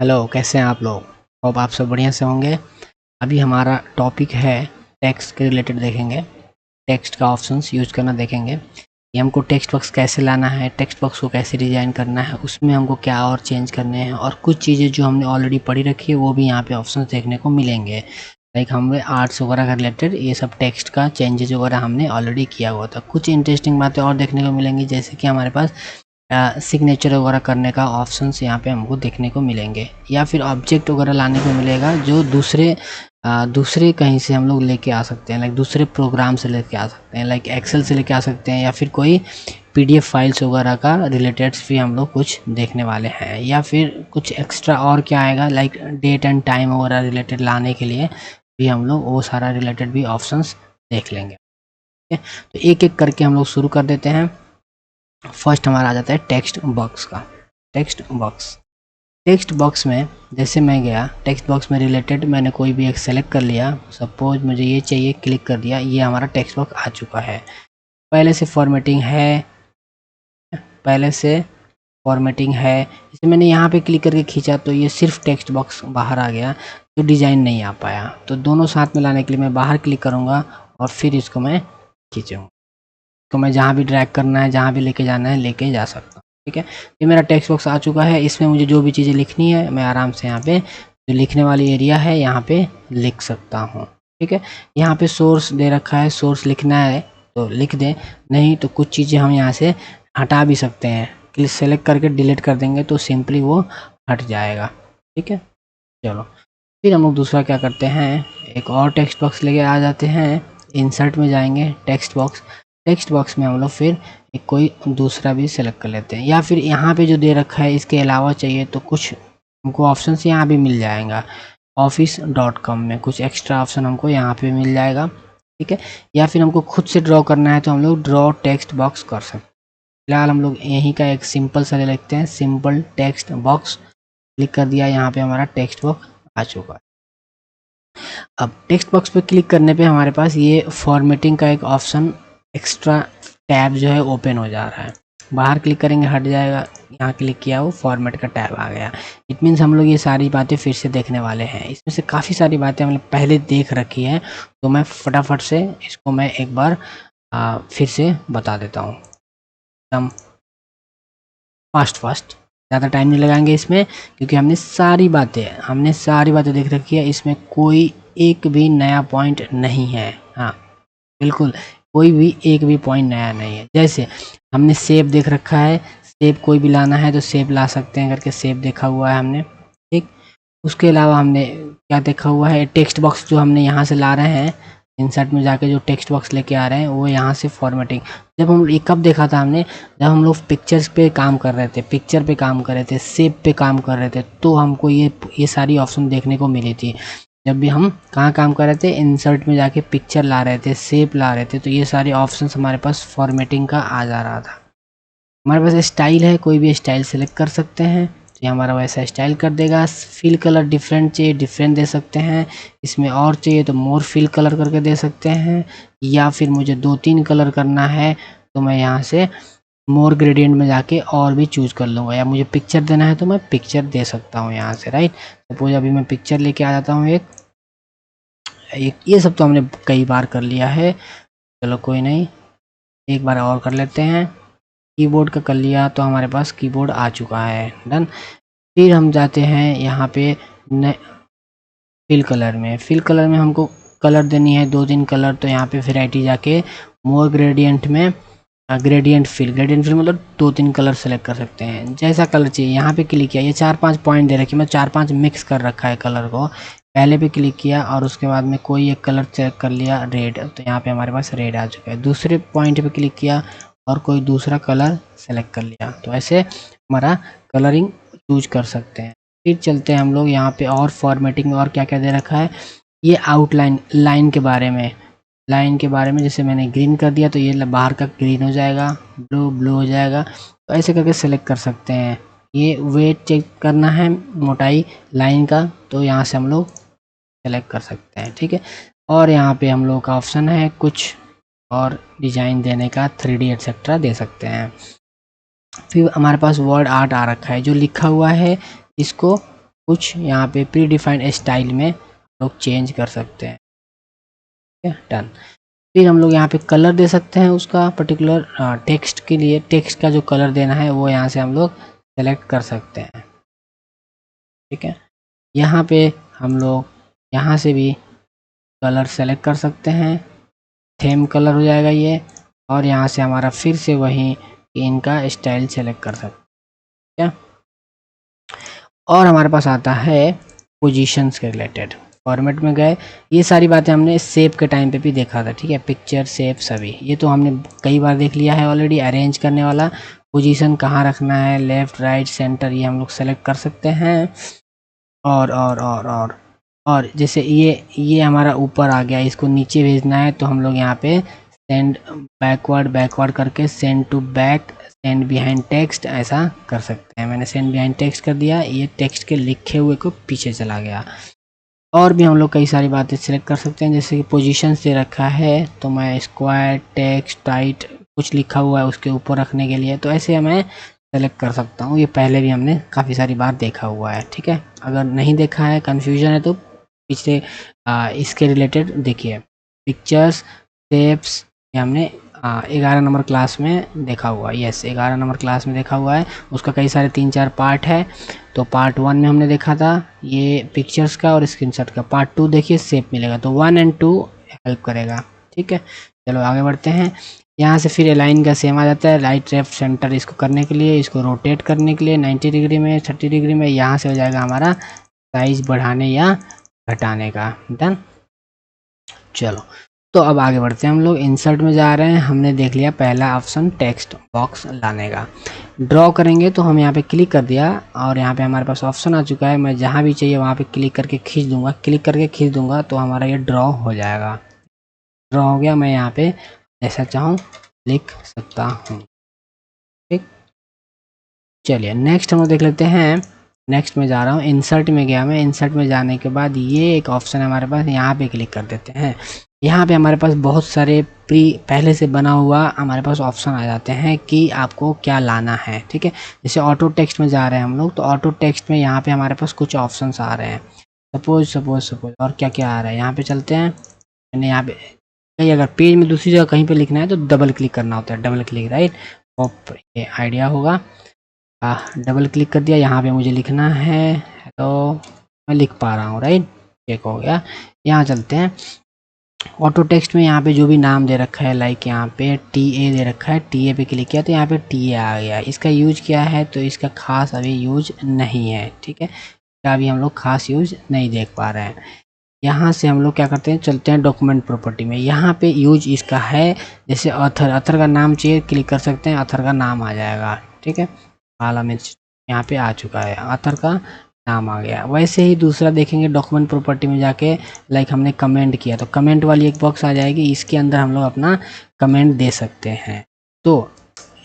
Hello, कैसे हैं आप लोग? होप आप सब बढ़िया से होंगे। अभी हमारा टॉपिक है टेक्स्ट के रिलेटेड देखेंगे। टेक्स्ट का ऑप्शंस यूज करना देखेंगे कि हमको टेक्स्ट बॉक्स कैसे लाना है, टेक्स्ट बॉक्स को कैसे डिज़ाइन करना है, उसमें हमको क्या और चेंज करने हैं, और कुछ चीज़ें जो हमने ऑलरेडी पढ़ी रखी है वो भी यहाँ पे ऑप्शंस देखने को मिलेंगे। लाइक हमें आर्ट्स वगैरह का रिलेटेड ये सब टेक्स्ट का चेंजेज वगैरह हमने ऑलरेडी किया हुआ था। कुछ इंटरेस्टिंग बातें और देखने को मिलेंगी, जैसे कि हमारे पास सिग्नेचर वगैरह करने का ऑप्शंस यहाँ पे हमको देखने को मिलेंगे, या फिर ऑब्जेक्ट वगैरह लाने को मिलेगा जो दूसरे कहीं से हम लोग लेके आ सकते हैं। लाइक दूसरे प्रोग्राम से लेके आ सकते हैं, लाइक एक्सेल से लेके आ सकते हैं, या फिर कोई पीडीएफ फाइल्स वगैरह का रिलेटेड्स भी हम लोग कुछ देखने वाले हैं, या फिर कुछ एक्स्ट्रा और क्या आएगा, लाइक डेट एंड टाइम वगैरह रिलेटेड लाने के लिए भी हम लोग वो सारा रिलेटेड भी ऑप्शंस देख लेंगे। ठीक है, तो एक एक करके हम लोग शुरू कर देते हैं। फर्स्ट हमारा आ जाता है टेक्स्ट बॉक्स का। टेक्स्ट बॉक्स में जैसे मैं गया, टेक्स्ट बॉक्स में रिलेटेड मैंने कोई भी एक सेलेक्ट कर लिया। सपोज मुझे ये चाहिए, क्लिक कर दिया, ये हमारा टेक्स्ट बॉक्स आ चुका है। पहले से फॉर्मेटिंग है, जैसे मैंने यहाँ पे क्लिक करके खींचा तो ये सिर्फ टेक्स्ट बॉक्स बाहर आ गया, तो डिज़ाइन नहीं आ पाया। तो दोनों साथ में लाने के लिए मैं बाहर क्लिक करूँगा और फिर इसको मैं खींचूँगा। तो मैं जहाँ भी ड्रैग करना है, जहाँ भी लेके जाना है, लेके जा सकता हूँ। ठीक है, ये मेरा टेक्स्ट बॉक्स आ चुका है। इसमें मुझे जो भी चीज़ें लिखनी है मैं आराम से यहाँ पे जो लिखने वाली एरिया है यहाँ पे लिख सकता हूँ। ठीक है, यहाँ पे सोर्स दे रखा है, सोर्स लिखना है तो लिख दें, नहीं तो कुछ चीज़ें हम यहाँ से हटा भी सकते हैं। क्लिक सेलेक्ट करके डिलीट कर देंगे तो सिंपली वो हट जाएगा। ठीक है, चलो फिर हम लोग दूसरा क्या करते हैं, एक और टेक्स्ट बॉक्स लेके आ जाते हैं। इंसर्ट में जाएंगे, टेक्स्ट बॉक्स में हम लोग फिर एक कोई दूसरा भी सेलेक्ट कर लेते हैं, या फिर यहाँ पे जो दे रखा है इसके अलावा चाहिए तो कुछ हमको ऑप्शंस यहाँ भी मिल जाएगा। office.com में कुछ एक्स्ट्रा ऑप्शन हमको यहाँ पे मिल जाएगा। ठीक है, या फिर हमको खुद से ड्रॉ करना है तो हम लोग ड्रॉ टेक्स्ट बॉक्स कर सकते हैं। फिलहाल हम लोग यहीं का एक सिंपल सा ले लेते हैं, सिंपल टेक्स्ट बॉक्स। क्लिक कर दिया, यहाँ पे हमारा टेक्स्ट बॉक्स आ चुका है। अब टेक्स्ट बॉक्स पे क्लिक करने पे हमारे पास ये फॉर्मेटिंग का एक ऑप्शन एक्स्ट्रा टैब जो है ओपन हो जा रहा है। बाहर क्लिक करेंगे हट जाएगा, यहाँ क्लिक किया वो फॉर्मेट का टैब आ गया। इट मीन्स हम लोग ये सारी बातें फिर से देखने वाले हैं। इसमें से काफ़ी सारी बातें हमने पहले देख रखी हैं, तो मैं फटाफट से इसको मैं एक बार फिर से बता देता हूँ एकदम फास्ट। ज़्यादा टाइम नहीं लगाएंगे इसमें, क्योंकि हमने सारी बातें देख रखी है। इसमें कोई एक भी नया पॉइंट नहीं है। हाँ बिल्कुल, कोई भी एक भी पॉइंट नया नहीं है। जैसे हमने सेब देख रखा है, सेब कोई भी लाना है तो सेब ला सकते हैं करके सेब देखा हुआ है हमने। ठीक, उसके अलावा हमने क्या देखा हुआ है, टेक्स्ट बॉक्स जो हमने यहाँ से ला रहे हैं, इंसर्ट में जाके जो टेक्स्ट बॉक्स लेके आ रहे हैं वो यहाँ से फॉर्मेटिंग। जब हम ये कब देखा था हमने, जब हम लोग पिक्चर पे काम कर रहे थे, सेब पे काम कर रहे थे, तो हमको ये सारी ऑप्शन देखने को मिली थी। जब भी हम कहाँ काम कर रहे थे, इंसर्ट में जाके पिक्चर ला रहे थे, सेप ला रहे थे, तो ये सारे ऑप्शंस हमारे पास फॉर्मेटिंग का आ जा रहा था। हमारे पास स्टाइल है, कोई भी स्टाइल सेलेक्ट कर सकते हैं, तो ये हमारा वैसा स्टाइल कर देगा। फिल कलर डिफरेंट चाहिए, डिफरेंट दे सकते हैं। इसमें और चाहिए तो मोर फिल कलर करके दे सकते हैं, या फिर मुझे 2-3 कलर करना है तो मैं यहाँ से मोर ग्रेडियंट में जाके और भी चूज कर लूँगा, या मुझे पिक्चर देना है तो मैं पिक्चर दे सकता हूँ यहाँ से। राइट, सपोज अभी मैं पिक्चर लेके आ जाता हूँ एक, ये सब तो हमने कई बार कर लिया है, चलो कोई नहीं, एक बार और कर लेते हैं। कीबोर्ड का कर लिया तो हमारे पास कीबोर्ड आ चुका है, डन। फिर हम जाते हैं यहाँ पे फिल कलर में हमको कलर देनी है 2-3 कलर, तो यहाँ पे वैरायटी जाके मोर ग्रेडियंट में ग्रेडियंट फिल मतलब 2-3 कलर सेलेक्ट कर सकते हैं, जैसा कलर चाहिए। यहाँ पे क्लिक किया, ये 4-5 पॉइंट दे रखे, मैं 4-5 मिक्स कर रखा है कलर को। पहले पे क्लिक किया और उसके बाद में कोई एक कलर सेलेक्ट कर लिया रेड, तो यहाँ पे हमारे पास रेड आ चुका है। दूसरे पॉइंट पे क्लिक किया और कोई दूसरा कलर सेलेक्ट कर लिया, तो ऐसे हमारा कलरिंग चूज कर सकते हैं। फिर चलते हैं हम लोग यहाँ पे और फॉर्मेटिंग और क्या क्या दे रखा है, ये आउटलाइन लाइन के बारे में जैसे मैंने ग्रीन कर दिया तो ये बाहर का ग्रीन हो जाएगा, ब्लू हो जाएगा, तो ऐसे करके सेलेक्ट कर सकते हैं। ये वेट चेक करना है मोटाई लाइन का, तो यहाँ से हम लोग सेलेक्ट कर सकते हैं। ठीक है, और यहाँ पे हम लोग का ऑप्शन है कुछ और डिजाइन देने का, 3D एक्सेट्रा दे सकते हैं। फिर हमारे पास वर्ड आर्ट आ रखा है, जो लिखा हुआ है इसको कुछ यहाँ पे प्री डिफाइंड स्टाइल में लोग चेंज कर सकते हैं। ठीक है, डन। फिर हम लोग यहाँ पे कलर दे सकते हैं उसका पर्टिकुलर टेक्स्ट के लिए। टेक्स्ट का जो कलर देना है वो यहाँ से हम लोग सेलेक्ट कर सकते हैं। ठीक है, यहाँ पे हम लोग यहाँ से भी कलर सेलेक्ट कर सकते हैं। थीम कलर हो जाएगा ये, और यहाँ से हमारा फिर से वही इनका स्टाइल सेलेक्ट कर सकते हैं। और हमारे पास आता है पोजीशंस के रिलेटेड। फॉर्मेट में गए, ये सारी बातें हमने शेप के टाइम पे भी देखा था। ठीक है, पिक्चर, शेप सभी ये तो हमने कई बार देख लिया है ऑलरेडी। अरेंज करने वाला, पोजीशन कहाँ रखना है, लेफ्ट राइट सेंटर, ये हम लोग सेलेक्ट कर सकते हैं। और जैसे ये हमारा ऊपर आ गया, इसको नीचे भेजना है तो हम लोग यहाँ पे सेंड बैकवर्ड करके send to back, send behind text ऐसा कर सकते हैं। मैंने सेंड बिहाइंड टेक्स्ट कर दिया, ये टेक्स्ट के लिखे हुए को पीछे चला गया। और भी हम लोग कई सारी बातें सिलेक्ट कर सकते हैं, जैसे कि पोजीशन से रखा है तो मैं स्क्वायर, टेक्स्ट, टाइट कुछ लिखा हुआ है उसके ऊपर रखने के लिए, तो ऐसे मैं सेलेक्ट कर सकता हूँ। ये पहले भी हमने काफ़ी सारी बार देखा हुआ है। ठीक है, अगर नहीं देखा है, कन्फ्यूजन है, तो पिछले इसके रिलेटेड देखिए। पिक्चर्स, शेप्स, ये हमने 11 नंबर क्लास में देखा हुआ है। यस, 11 नंबर क्लास में देखा हुआ है। उसका कई सारे 3-4 पार्ट है। तो पार्ट 1 में हमने देखा था ये पिक्चर्स का और स्क्रीनशॉट का। पार्ट 2 देखिए, शेप मिलेगा, तो 1 और 2 हेल्प करेगा। ठीक है, चलो आगे बढ़ते हैं। यहाँ से फिर अलाइन का सेम आ जाता है, राइट लेफ्ट सेंटर इसको करने के लिए, इसको रोटेट करने के लिए 90 डिग्री में, 30 डिग्री में। यहाँ से हो जाएगा हमारा साइज बढ़ाने या घटाने का। डन। चलो, तो अब आगे बढ़ते हैं। हम लोग इंसर्ट में जा रहे हैं। हमने देख लिया पहला ऑप्शन टेक्स्ट बॉक्स लाने का। ड्रॉ करेंगे तो हम यहाँ पे क्लिक कर दिया और यहाँ पे हमारे पास ऑप्शन आ चुका है। मैं जहाँ भी चाहिए वहाँ पे क्लिक करके खींच दूंगा, क्लिक करके खींच दूंगा तो हमारा ये ड्रॉ हो जाएगा। ड्रॉ हो गया, मैं यहाँ पे जैसा चाहूँ लिख सकता हूँ। ठीक, चलिए नेक्स्ट हम लोग देख लेते हैं। नेक्स्ट में जा रहा हूँ, इंसर्ट में गया मैं। इंसर्ट में जाने के बाद ये एक ऑप्शन है हमारे पास, यहाँ पे क्लिक कर देते हैं। यहाँ पे हमारे पास बहुत सारे पहले से बना हुआ हमारे पास ऑप्शन आ जाते हैं कि आपको क्या लाना है। ठीक है, जैसे ऑटो टेक्स्ट में जा रहे हैं हम लोग, तो ऑटो टेक्स्ट में यहाँ पे हमारे पास कुछ ऑप्शंस आ रहे हैं। सपोज और क्या क्या आ रहा है, यहाँ पे चलते हैं। मैंने यहाँ पे कहीं अगर पेज में दूसरी जगह कहीं पे लिखना है तो डबल क्लिक करना होता है, डबल क्लिक, राइट। होप ये आइडिया होगा। डबल क्लिक कर दिया, यहाँ पे मुझे लिखना है, तो मैं लिख पा रहा हूँ, राइट। चेक हो गया। यहाँ चलते हैं ऑटो टेक्स्ट में। यहाँ पे जो भी नाम दे रखा है, लाइक यहाँ पे TA दे रखा है, TA पे क्लिक किया तो यहाँ पे TA आ गया। इसका यूज क्या है, तो इसका खास अभी यूज नहीं है। ठीक है, इसका अभी हम लोग खास यूज नहीं देख पा रहे हैं। यहाँ से हम लोग क्या करते हैं, चलते हैं डॉक्यूमेंट प्रॉपर्टी में। यहाँ पे यूज इसका है, जैसे ऑथर का नाम चाहिए, क्लिक कर सकते हैं, ऑथर का नाम आ जाएगा। ठीक है, काला मिर्च यहाँ पे आ चुका है, ऑथर का नाम आ गया। वैसे ही दूसरा देखेंगे डॉक्यूमेंट प्रॉपर्टी में जाके, लाइक हमने कमेंट किया तो कमेंट वाली एक बॉक्स आ जाएगी, इसके अंदर हम लोग अपना कमेंट दे सकते हैं। तो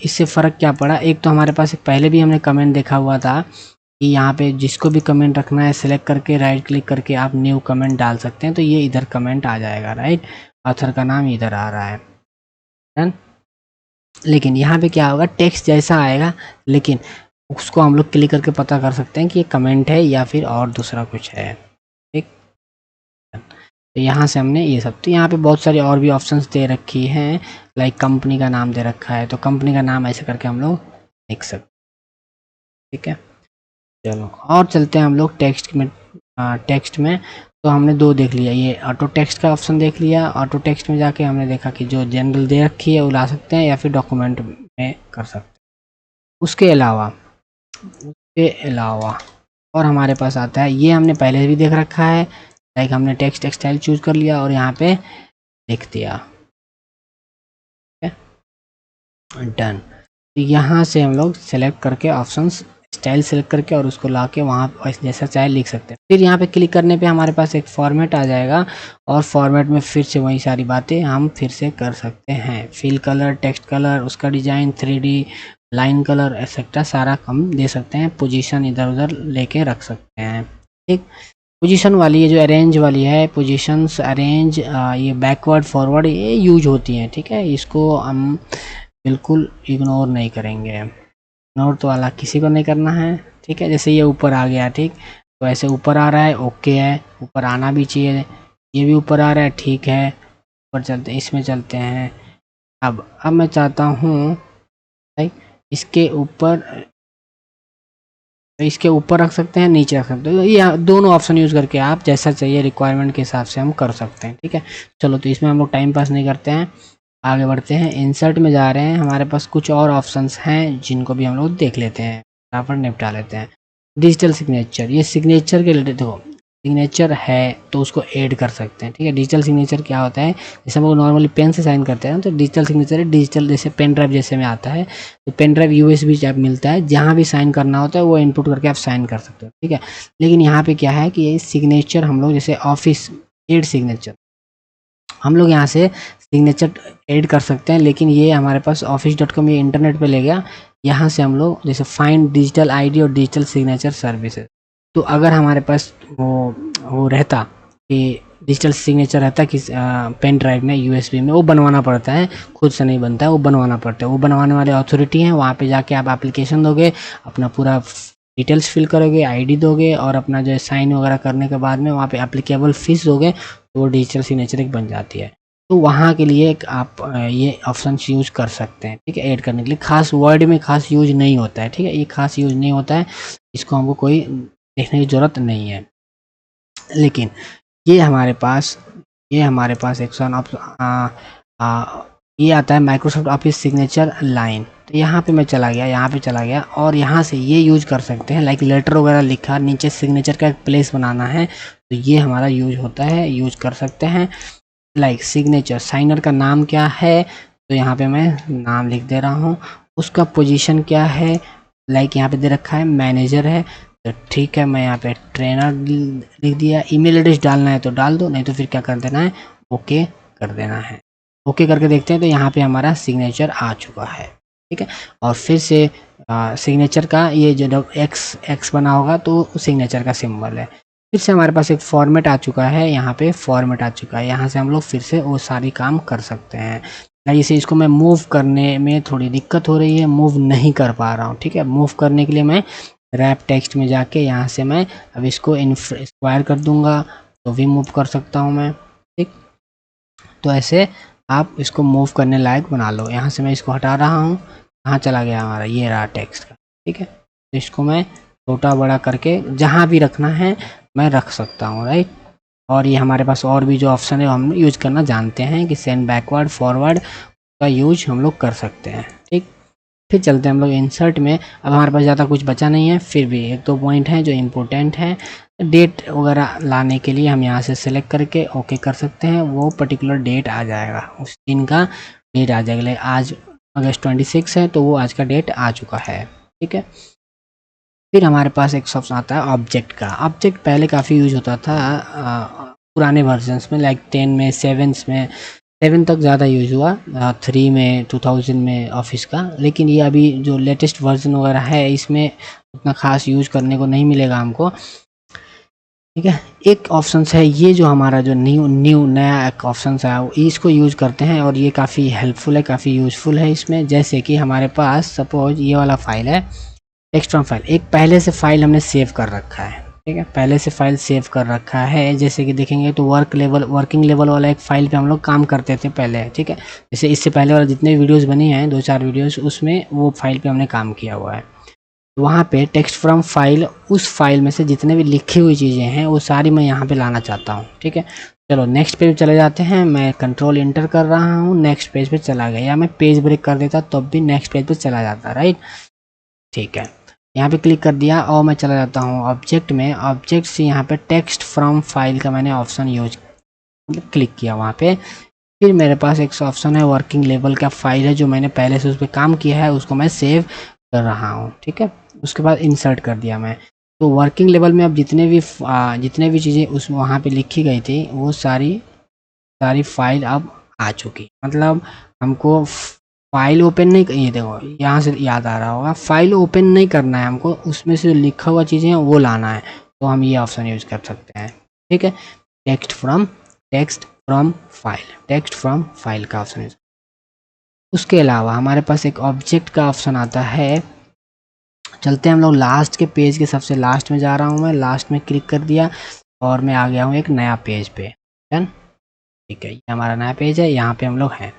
इससे फ़र्क क्या पड़ा, एक तो हमारे पास पहले भी हमने कमेंट देखा हुआ था कि यहाँ पे जिसको भी कमेंट रखना है सेलेक्ट करके राइट क्लिक करके आप न्यू कमेंट डाल सकते हैं, तो ये इधर कमेंट आ जाएगा, राइट। ऑथर का नाम इधर आ रहा है, डन। लेकिन यहाँ पे क्या होगा, टेक्स्ट जैसा आएगा, लेकिन उसको हम लोग क्लिक करके पता कर सकते हैं कि ये कमेंट है या फिर और दूसरा कुछ है। ठीक, तो यहाँ से हमने ये सब, तो यहाँ पे बहुत सारी और भी ऑप्शंस दे रखी हैं, लाइक कंपनी का नाम दे रखा है, तो कंपनी का नाम ऐसे करके हम लोग लिख सकते हैं। ठीक है, चलो और चलते हैं हम लोग टेक्स्ट में। टेक्स्ट में तो हमने दो देख लिया, ये ऑटो टेक्स्ट का ऑप्शन देख लिया। ऑटो टेक्स्ट में जाके हमने देखा कि जो जनरल दे रखी है वो ला सकते हैं या फिर डॉक्यूमेंट में कर सकते हैं। उसके अलावा और हमारे पास आता है, ये हमने पहले भी देख रखा है, लाइक हमने टेक्स्ट स्टाइल चूज कर लिया और यहाँ पे लिख दिया, डन। तो यहाँ से हम लोग सेलेक्ट करके ऑप्शंस स्टाइल सेलेक्ट करके और उसको लाके वहाँ जैसा चाहे लिख सकते हैं। फिर यहाँ पे क्लिक करने पे हमारे पास एक फॉर्मेट आ जाएगा और फॉर्मेट में फिर से वही सारी बातें हम फिर से कर सकते हैं। फिल कलर, टेक्स्ट कलर, उसका design, 3D line colour etcetera सारा हम दे सकते हैं। पोजीशन इधर उधर लेके रख सकते हैं। ठीक, पोजीशन वाली ये जो अरेंज वाली है, पोजीशंस अरेंज, ये बैकवर्ड फॉरवर्ड ये यूज होती हैं। ठीक है, इसको हम बिल्कुल इग्नोर नहीं करेंगे, इग्नोर तो वाला किसी को नहीं करना है। ठीक है, जैसे ये ऊपर आ गया, ठीक, तो ऐसे ऊपर आ रहा है, ओके है, ऊपर आना भी चाहिए, ये भी ऊपर आ रहा है, ठीक है। ऊपर चलते हैं, इसमें चलते हैं। अब मैं चाहता हूँ भाई इसके ऊपर रख सकते हैं, नीचे रख सकते हैं, ये दोनों ऑप्शन यूज़ करके आप जैसा चाहिए रिक्वायरमेंट के हिसाब से हम कर सकते हैं, ठीक है। चलो तो इसमें हम लोग टाइम पास नहीं करते हैं, आगे बढ़ते हैं। इंसर्ट में जा रहे हैं, हमारे पास कुछ और ऑप्शंस हैं जिनको भी हम लोग देख लेते हैं, फटाफट निपटा लेते हैं। डिजिटल सिग्नेचर, ये सिग्नेचर के रिलेटेड देखो, सिग्नेचर है तो उसको ऐड कर सकते हैं, ठीक है। डिजिटल सिग्नेचर क्या होता है, जैसे हम लोग नॉर्मली पेन से साइन करते हैं तो डिजिटल सिग्नेचर है, डिजिटल जैसे पेन ड्राइव जैसे में आता है, तो पेन ड्राइव यूएसबी टाइप मिलता है, जहाँ भी साइन करना होता है वो इनपुट करके आप साइन कर सकते हो, ठीक है। लेकिन यहाँ पे क्या है कि ये सिग्नेचर हम लोग जैसे ऑफिस एड सिग्नेचर, हम लोग यहाँ से सिग्नेचर ऐड कर सकते हैं, लेकिन ये हमारे पास office.com ये इंटरनेट पे ले गया। यहाँ से हम लोग जैसे फाइंड डिजिटल आईडी और डिजिटल सिग्नेचर सर्विसेज, तो अगर हमारे पास वो रहता कि डिजिटल सिग्नेचर रहता कि पेन ड्राइव में यूएसबी में, वो बनवाना पड़ता है, खुद से नहीं बनता है, वो बनवाना पड़ता है। वो बनवाने वाले अथॉरिटी हैं, वहाँ पे जाके आप एप्लीकेशन दोगे, अपना पूरा डिटेल्स फिल करोगे, आईडी दोगे, और अपना जो है साइन वगैरह करने के बाद में वहाँ पे एप्लीकेबल फीस दोगे, तो वो डिजिटल सिग्नेचर एक बन जाती है। तो वहाँ के लिए एक आप ये ऑप्शन यूज़ कर सकते हैं, ठीक है। ऐड करने के लिए खास वर्ड में खास यूज नहीं होता है, ठीक है, ये खास यूज नहीं होता है, इसको हमको कोई देखने की ज़रूरत नहीं है। लेकिन ये हमारे पास एक ये आता है माइक्रोसॉफ्ट ऑफिस सिग्नेचर लाइन। तो यहाँ पे मैं चला गया, और यहाँ से ये यूज कर सकते हैं, लाइक लेटर वगैरह लिखा, नीचे सिग्नेचर का एक प्लेस बनाना है, तो ये हमारा यूज होता है, यूज कर सकते हैं। लाइक सिग्नेचर, साइनर का नाम क्या है, तो यहाँ पे मैं नाम लिख दे रहा हूँ। उसका पोजीशन क्या है, लाइक यहाँ पे दे रखा है मैनेजर है, तो ठीक है, मैं यहाँ पे ट्रेनर लिख दिया। ईमेल एड्रेस डालना है तो डाल दो, नहीं तो फिर क्या कर देना है, ओके कर देना है। ओके करके देखते हैं, तो यहाँ पे हमारा सिग्नेचर आ चुका है, ठीक है। और फिर से सिग्नेचर का ये जो एक्स बना होगा तो सिग्नेचर का सिंबल है। फिर से हमारे पास एक फॉर्मेट आ चुका है, यहाँ पे फॉर्मेट आ चुका है, यहाँ से हम लोग फिर से वो सारी काम कर सकते हैं। जैसे इसको मैं मूव करने में थोड़ी दिक्कत हो रही है, मूव नहीं कर पा रहा हूँ, ठीक है। मूव करने के लिए मैं रैप टेक्स्ट में जाके यहाँ से मैं अब इसको स्क्वायर कर दूंगा, तो भी मूव कर सकता हूँ मैं, ठीक। तो ऐसे आप इसको मूव करने लायक बना लो। यहाँ से मैं इसको हटा रहा हूँ, कहाँ चला गया हमारा, ये रहा टेक्स्ट का, ठीक है। तो इसको मैं छोटा बड़ा करके जहाँ भी रखना है मैं रख सकता हूँ, राइट। और ये हमारे पास और भी जो ऑप्शन है हम यूज करना जानते हैं कि सेंड बैकवर्ड फॉरवर्ड का यूज हम लोग कर सकते हैं, ठीक। फिर चलते हैं हम लोग इंसर्ट में। अब हमारे पास ज़्यादा कुछ बचा नहीं है, फिर भी एक दो पॉइंट हैं जो इम्पोर्टेंट हैं। डेट वगैरह लाने के लिए हम यहाँ से सेलेक्ट करके ओके कर सकते हैं, वो पर्टिकुलर डेट आ जाएगा, उस दिन का डेट आ जाएगा। आज अगस्त 26 है, तो वो आज का डेट आ चुका है, ठीक है। फिर हमारे पास एक ऑप्शन आता है ऑब्जेक्ट का। ऑब्जेक्ट पहले काफ़ी यूज होता था पुराने वर्जन्स में, लाइक 10 में, 7 तक ज़्यादा यूज हुआ, 3 में, 2000 में ऑफिस का। लेकिन ये अभी जो लेटेस्ट वर्जन वगैरह है इसमें उतना खास यूज करने को नहीं मिलेगा हमको, ठीक है। एक ऑप्शन है ये जो हमारा जो नया एक ऑप्शन है, इसको यूज करते हैं, और ये काफ़ी हेल्पफुल है, काफ़ी यूजफुल है इसमें। जैसे कि हमारे पास सपोज ये वाला फाइल है, टेक्स्ट फ्रॉम फाइल, एक पहले से फाइल हमने सेव कर रखा है, ठीक है, पहले से फाइल सेव कर रखा है। जैसे कि देखेंगे तो वर्किंग लेवल वाला एक फाइल पे हम लोग काम करते थे पहले, ठीक है। जैसे इससे पहले वाला जितने वीडियोस बनी हैं 2-4 वीडियोस, उसमें वो फाइल पे हमने काम किया हुआ है। वहाँ पे टेक्स्ट फ्रॉम फाइल, उस फाइल में से जितने भी लिखी हुई चीज़ें हैं वो सारी मैं यहाँ पे लाना चाहता हूँ, ठीक है। चलो नेक्स्ट पेज पे चले जाते हैं, मैं कंट्रोल इंटर कर रहा हूँ, नेक्स्ट पेज पे चला गया, या मैं पेज ब्रेक कर देता तब भी नेक्स्ट पेज पे चला जाता, राइट, ठीक है। यहाँ पे क्लिक कर दिया और मैं चला जाता हूँ ऑब्जेक्ट में। ऑब्जेक्ट से यहाँ पे टेक्स्ट फ्रॉम फाइल का मैंने ऑप्शन यूज क्लिक किया वहाँ पे। फिर मेरे पास एक ऑप्शन है वर्किंग लेवल का फाइल है, जो मैंने पहले से उस पर काम किया है, उसको मैं सेव कर रहा हूँ, ठीक है। उसके बाद इंसर्ट कर दिया मैं। तो वर्किंग लेवल में अब जितने भी चीज़ें उस वहाँ पे लिखी गई थी वो सारी फाइल अब आ चुकी, मतलब हमको फाइल ओपन नहीं, ये देखो यहाँ से याद आ रहा होगा, फाइल ओपन नहीं करना है हमको, उसमें से जो लिखा हुआ चीज़ें हैं वो लाना है, तो हम ये ऑप्शन यूज कर सकते हैं, ठीक है। टेक्स्ट फ्रॉम फाइल का ऑप्शन यूज। उसके अलावा हमारे पास एक ऑब्जेक्ट का ऑप्शन आता है, चलते हैं हम लोग लास्ट के पेज के सबसे लास्ट में जा रहा हूँ मैं, लास्ट में क्लिक कर दिया और मैं आ गया हूँ एक नया पेज पे। डन, ठीक है, ये हमारा नया पेज है, यहाँ पे हम लोग हैं।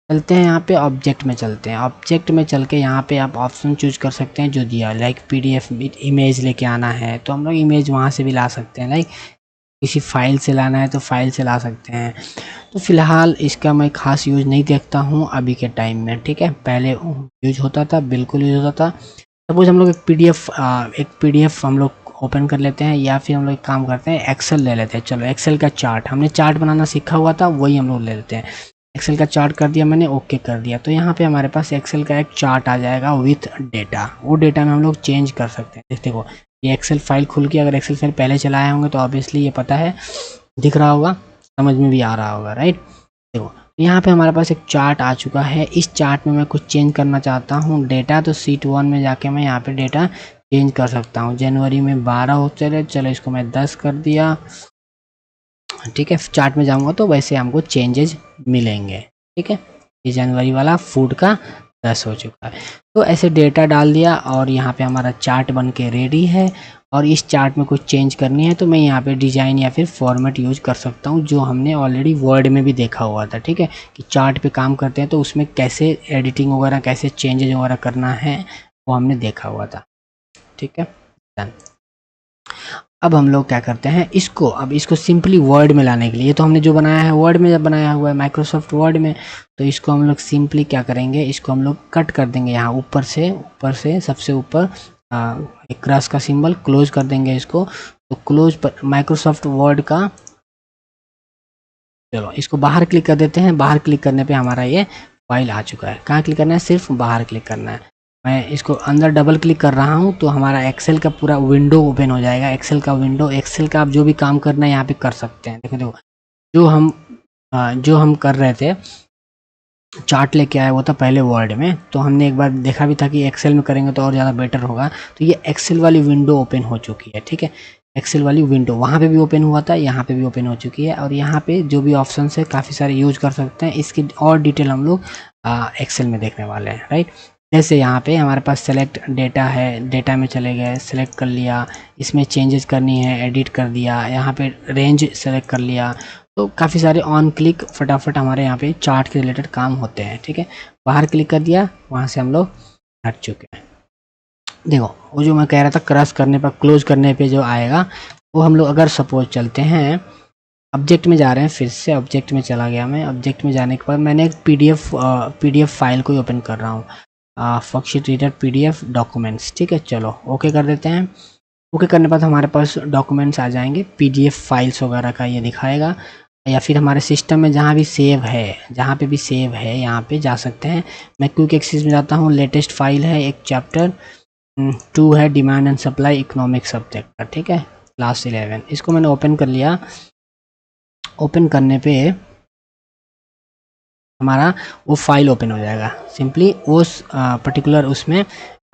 चलते हैं यहाँ पे ऑब्जेक्ट में, चलते हैं ऑब्जेक्ट में। चल के यहाँ पे आप ऑप्शन चूज कर सकते हैं जो दिया, लाइक पीडीएफ इमेज लेके आना है तो हम लोग इमेज वहाँ से भी ला सकते हैं, लाइक किसी फाइल से लाना है तो फाइल से ला सकते हैं। तो फिलहाल इसका मैं खास यूज़ नहीं देखता हूँ अभी के टाइम में, ठीक है। पहले यूज होता था, बिल्कुल यूज होता था। सपोज हम लोग एक पीडीएफ हम लोग ओपन कर लेते हैं, या फिर हम लोग एक काम करते हैं एक्सेल ले लेते हैं। चलो एक्सेल का चार्ट, हमने चार्ट बनाना सीखा हुआ था, वही हम लोग ले लेते हैं। एक्सेल का चार्ट कर दिया मैंने, ओके कर दिया। तो यहाँ पे हमारे पास एक्सेल का एक चार्ट आ जाएगा विथ डेटा। वो डेटा में हम लोग चेंज कर सकते हैं। देखो ये एक्सेल फाइल खुल के, अगर एक्सेल फाइल पहले चलाए होंगे तो ऑब्वियसली ये पता है, दिख रहा होगा, समझ में भी आ रहा होगा, राइट। देखो यहाँ पे हमारे पास एक चार्ट आ चुका है। इस चार्ट में मैं कुछ चेंज करना चाहता हूँ डेटा, तो शीट 1 में जाके मैं यहाँ पे डेटा चेंज कर सकता हूँ। जनवरी में 12 हो चले, चलो इसको मैं 10 कर दिया, ठीक है। चार्ट में जाऊँगा तो वैसे हमको चेंजेज मिलेंगे, ठीक है। ये जनवरी वाला फूड का 10 हो चुका है। तो ऐसे डेटा डाल दिया और यहाँ पे हमारा चार्ट बन के रेडी है। और इस चार्ट में कुछ चेंज करनी है तो मैं यहाँ पे डिज़ाइन या फिर फॉर्मेट यूज कर सकता हूँ, जो हमने ऑलरेडी वर्ड में भी देखा हुआ था, ठीक है। कि चार्ट पे काम करते हैं तो उसमें कैसे एडिटिंग वगैरह, कैसे चेंजेज वगैरह करना है, वो हमने देखा हुआ था, ठीक है। डन। अब हम लोग क्या करते हैं, अब इसको सिंपली वर्ड में लाने के लिए, तो हमने जो बनाया है वर्ड में, जब बनाया हुआ है माइक्रोसॉफ्ट वर्ड में, तो इसको हम लोग सिंपली क्या करेंगे, इसको हम लोग कट कर देंगे। यहाँ ऊपर से सबसे ऊपर एक क्रॉस का सिंबल, क्लोज कर देंगे इसको। तो क्लोज पर माइक्रोसॉफ्ट वर्ड का, चलो इसको बाहर क्लिक कर देते हैं। बाहर क्लिक करने पे हमारा ये फाइल आ चुका है। कहाँ क्लिक करना है, सिर्फ बाहर क्लिक करना है। मैं इसको अंदर डबल क्लिक कर रहा हूँ तो हमारा एक्सेल का पूरा विंडो ओपन हो जाएगा। एक्सेल का विंडो, एक्सेल का आप जो भी काम करना है यहाँ पे कर सकते हैं। देखो जो हम कर रहे थे, चार्ट लेके आया वो था पहले वर्ड में, तो हमने एक बार देखा भी था कि एक्सेल में करेंगे तो और ज़्यादा बेटर होगा। तो ये एक्सेल वाली विंडो ओपन हो चुकी है, ठीक है। एक्सेल वाली विंडो वहाँ पे भी ओपन हुआ था, यहाँ पे भी ओपन हो चुकी है। और यहाँ पे जो भी ऑप्शन है काफ़ी सारे यूज कर सकते हैं। इसकी और डिटेल हम लोग एक्सेल में देखने वाले हैं, राइट। जैसे यहाँ पे हमारे पास सेलेक्ट डेटा है, डेटा में चले गए, सेलेक्ट कर लिया, इसमें चेंजेस करनी है, एडिट कर दिया, यहाँ पे रेंज सेलेक्ट कर लिया। तो काफ़ी सारे ऑन क्लिक फटाफट हमारे यहाँ पे चार्ट के रिलेटेड काम होते हैं, ठीक है। बाहर क्लिक कर दिया, वहाँ से हम लोग हट चुके हैं। देखो वो जो मैं कह रहा था, क्रॉस करने पर, क्लोज करने पे जो आएगा, वो हम लोग अगर सपोज चलते हैं ऑब्जेक्ट में जा रहे हैं, फिर से ऑब्जेक्ट में चला गया मैं। ऑब्जेक्ट में जाने के बाद मैंने एक पीडीएफ फाइल को ओपन कर रहा हूँ, वर्कशीट रीडर पीडीएफ डॉक्यूमेंट्स, ठीक है। चलो ओके कर देते हैं। ओके करने पर हमारे पास डॉक्यूमेंट्स आ जाएंगे, पीडीएफ फाइल्स वगैरह का ये दिखाएगा। या फिर हमारे सिस्टम में जहाँ भी सेव है, जहाँ पे भी सेव है यहाँ पे जा सकते हैं। मैं क्विक एक्सेस में जाता हूँ, लेटेस्ट फाइल है एक चैप्टर 2 है, demand and supply economic subject का, ठीक है, क्लास 11। इसको मैंने ओपन कर लिया। ओपन करने पे हमारा वो फाइल ओपन हो जाएगा, सिंपली उस पर्टिकुलर उसमें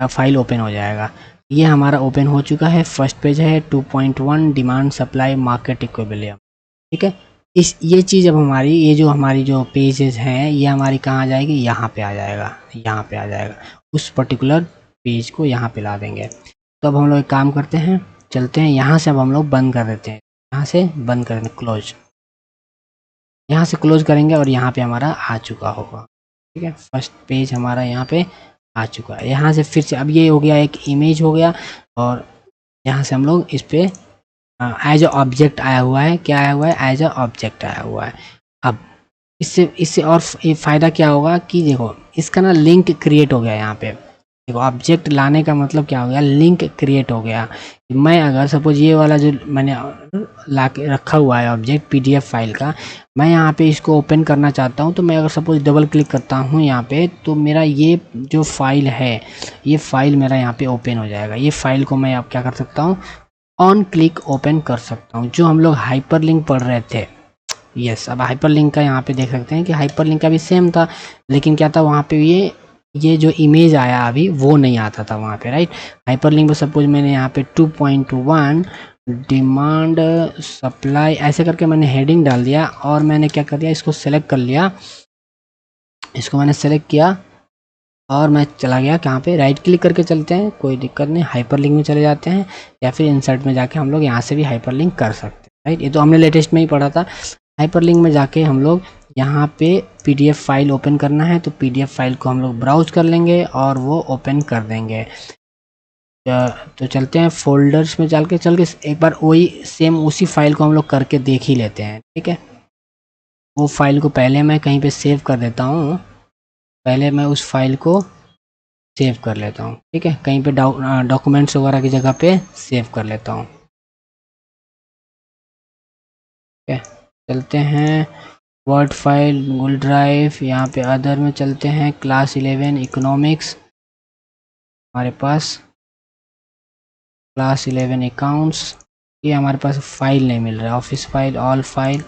फाइल ओपन हो जाएगा। ये हमारा ओपन हो चुका है। फर्स्ट पेज है 2.1 डिमांड सप्लाई मार्केट इक्विलिब्रियम, ठीक है। ये चीज़ अब हमारी, ये जो हमारी जो पेजेस हैं, ये हमारी कहाँ आ जाएगी, यहाँ पे आ जाएगा, यहाँ पे आ जाएगा। उस पर्टिकुलर पेज को यहाँ पे ला देंगे। तो अब हम लोग एक काम करते हैं, चलते हैं यहाँ से, अब हम लोग बंद कर देते हैं, यहाँ से बंद कर देंगे, क्लोज। यहाँ से क्लोज करेंगे और यहाँ पे हमारा आ चुका होगा, ठीक है। फर्स्ट पेज हमारा यहाँ पे आ चुका है। यहाँ से फिर से अब ये हो गया, एक इमेज हो गया, और यहाँ से हम लोग इस पे एज अ ऑब्जेक्ट आया हुआ है। क्या आया हुआ है, एज अ ऑब्जेक्ट आया हुआ है। अब इससे और ये फ़ायदा क्या होगा कि देखो इसका ना लिंक क्रिएट हो गया यहाँ पे। देखो ऑब्जेक्ट लाने का मतलब क्या हो गया, लिंक क्रिएट हो गया। मैं अगर सपोज ये वाला जो मैंने ला के रखा हुआ है ऑब्जेक्ट पीडीएफ फाइल का, मैं यहाँ पे इसको ओपन करना चाहता हूँ, तो मैं अगर सपोज डबल क्लिक करता हूँ यहाँ पे, तो मेरा ये जो फाइल है, ये फाइल मेरा यहाँ पे ओपन हो जाएगा। ये फाइल को मैं अब क्या कर सकता हूँ, ऑन क्लिक ओपन कर सकता हूँ। जो हम लोग हाइपर लिंक पढ़ रहे थे, यस, अब हाइपर लिंक का यहाँ पे देख सकते हैं कि हाइपर लिंक का भी सेम था, लेकिन क्या था वहाँ पे ये जो इमेज आया अभी वो नहीं आता था वहाँ पे, राइट। हाइपर लिंक पर सपोज मैंने यहाँ पे 2.1 डिमांड सप्लाई ऐसे करके मैंने हेडिंग डाल दिया, और मैंने क्या कर दिया, इसको सेलेक्ट कर लिया, इसको मैंने सेलेक्ट किया, और मैं चला गया कहाँ पे, राइट क्लिक करके चलते हैं, कोई दिक्कत नहीं, हाइपर लिंक में चले जाते हैं, या फिर इंसर्ट में जाके हम लोग यहाँ से भी हाइपर लिंक कर सकते हैं, राइट। ये तो हमने लेटेस्ट में ही पढ़ा था। हाइपर लिंक में जाके हम लोग यहाँ पे पीडीएफ फाइल ओपन करना है, तो पीडीएफ फाइल को हम लोग ब्राउज कर लेंगे और वो ओपन कर देंगे। तो चलते हैं फोल्डर्स में चल के एक बार वही सेम उसी फाइल को हम लोग करके देख ही लेते हैं, ठीक है। वो फाइल को पहले मैं कहीं पे सेव कर देता हूँ, पहले मैं उस फाइल को सेव कर लेता हूँ, ठीक है, कहीं पे डॉक्यूमेंट्स वगैरह की जगह पे सेव कर लेता हूँ, ठीक है। चलते हैं वर्ड फाइल, गूगल ड्राइव, यहाँ पे अदर में चलते हैं, क्लास 11 इकोनॉमिक्स, हमारे पास क्लास 11 अकाउंट्स, ये हमारे पास फाइल नहीं मिल रहा है, ऑफिस फाइल, ऑल फाइल,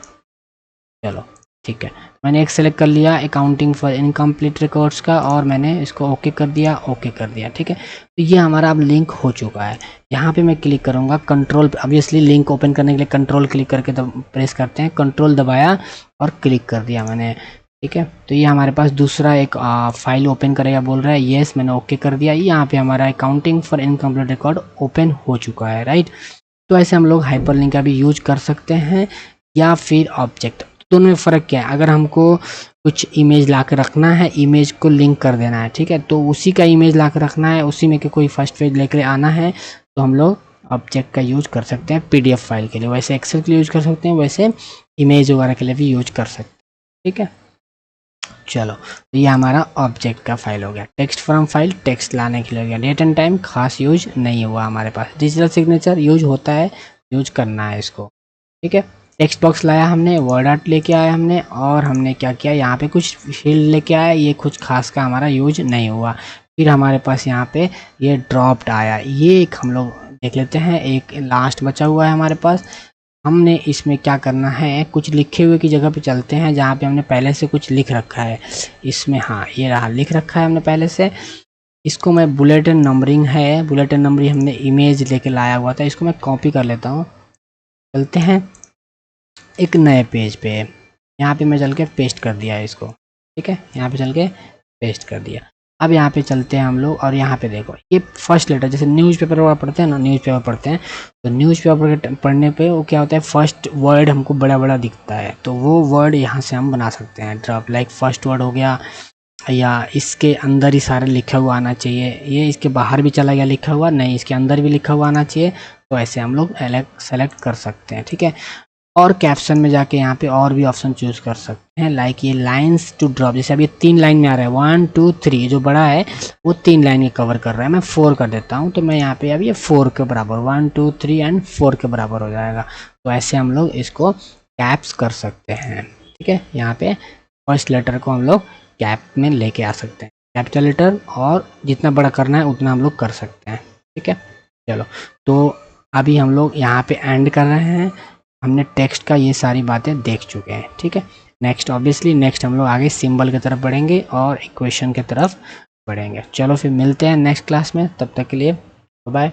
चलो ठीक है, मैंने एक सेलेक्ट कर लिया अकाउंटिंग फॉर इनकम्प्लीट रिकॉर्ड्स का, और मैंने इसको ओके कर दिया, ओके कर दिया, ठीक है। तो ये हमारा अब लिंक हो चुका है। यहाँ पे मैं क्लिक करूँगा कंट्रोल, ऑब्वियसली लिंक ओपन करने के लिए कंट्रोल क्लिक करके प्रेस करते हैं, कंट्रोल दबाया और क्लिक कर दिया मैंने, ठीक है। तो ये हमारे पास दूसरा एक फाइल ओपन करेगा बोल रहा है, येस मैंने ओके कर दिया, यहाँ पे हमारा accounting for incomplete record open हो चुका है, राइट। तो ऐसे हम लोग हाइपर लिंक का भी यूज कर सकते हैं, या फिर ऑब्जेक्ट। दोनों में फ़र्क क्या है, अगर हमको कुछ इमेज ला के रखना है, इमेज को लिंक कर देना है, ठीक है, तो उसी का इमेज ला के रखना है, उसी में के कोई फर्स्ट पेज लेकर आना है, तो हम लोग ऑब्जेक्ट का यूज कर सकते हैं पीडीएफ फाइल के लिए, वैसे एक्सेल के लिए यूज कर सकते हैं, वैसे इमेज वगैरह के लिए भी यूज कर सकते हैं, ठीक है। चलो तो ये हमारा ऑब्जेक्ट का फाइल हो गया। टेक्स्ट फ्रॉम फाइल, टेक्स्ट लाने के लिए हो गया। डेट एंड टाइम खास यूज नहीं हुआ हमारे पास। डिजिटल सिग्नेचर यूज होता है, यूज करना है इसको, ठीक है। टेक्स्ट बॉक्स लाया हमने, वर्ड आर्ट लेके आया हमने, और हमने क्या किया, यहाँ पे कुछ फील्ड लेके आया, ये कुछ खास का हमारा यूज नहीं हुआ। फिर हमारे पास यहाँ पे ये ड्रॉप्ड आया, ये एक हम लोग देख लेते हैं, एक लास्ट बचा हुआ है हमारे पास। हमने इसमें क्या करना है, कुछ लिखे हुए की जगह पे चलते हैं, जहाँ पे हमने पहले से कुछ लिख रखा है इसमें। हाँ ये रहा, लिख रखा है हमने पहले से। इसको मैं बुलेट एंड नंबरिंग है, बुलेट एंड नंबरिंग हमने इमेज लेके लाया हुआ था, इसको मैं कॉपी कर लेता हूँ। चलते हैं एक नए पेज पे, यहाँ पे मैं चल के पेस्ट कर दिया है इसको, ठीक है, यहाँ पे चल के पेस्ट कर दिया। अब यहाँ पे चलते हैं हम लोग, और यहाँ पे देखो ये फर्स्ट लेटर, जैसे न्यूज़पेपर वगैरह पढ़ते हैं ना, न्यूज़पेपर पढ़ते हैं, तो न्यूज़पेपर पढ़ने पे वो क्या होता है, फर्स्ट वर्ड हमको बड़ा बड़ा दिखता है, तो वो वर्ड यहाँ से हम बना सकते हैं ड्रॉप, लाइक फर्स्ट वर्ड हो गया, या इसके अंदर ही सारे लिखा हुआ आना चाहिए, ये इसके बाहर भी चला गया लिखा हुआ, नहीं इसके अंदर भी लिखा हुआ आना चाहिए, तो ऐसे हम लोग सेलेक्ट कर सकते हैं, ठीक है। और कैप्शन में जाके यहाँ पे और भी ऑप्शन चूज कर सकते हैं, लाइक ये लाइंस टू ड्रॉप, जैसे अभी 3 लाइन में आ रहा है, 1 2 3, जो बड़ा है वो 3 लाइन के कवर कर रहा है, मैं 4 कर देता हूँ, तो मैं यहाँ पे अभी ये 4 के बराबर, 1 2 3 एंड 4 के बराबर हो जाएगा। तो ऐसे हम लोग इसको कैप्स कर सकते हैं, ठीक है। यहाँ पे फर्स्ट लेटर को हम लोग कैप में लेके आ सकते हैं, कैपिटल लेटर, और जितना बड़ा करना है उतना हम लोग कर सकते हैं, ठीक है। चलो तो अभी हम लोग यहाँ पे एंड कर रहे हैं, हमने टेक्स्ट का ये सारी बातें देख चुके हैं, ठीक है। नेक्स्ट ऑब्वियसली नेक्स्ट हम लोग आगे सिंबल की तरफ बढ़ेंगे और इक्वेशन की तरफ बढ़ेंगे। चलो फिर मिलते हैं नेक्स्ट क्लास में, तब तक के लिए बाय।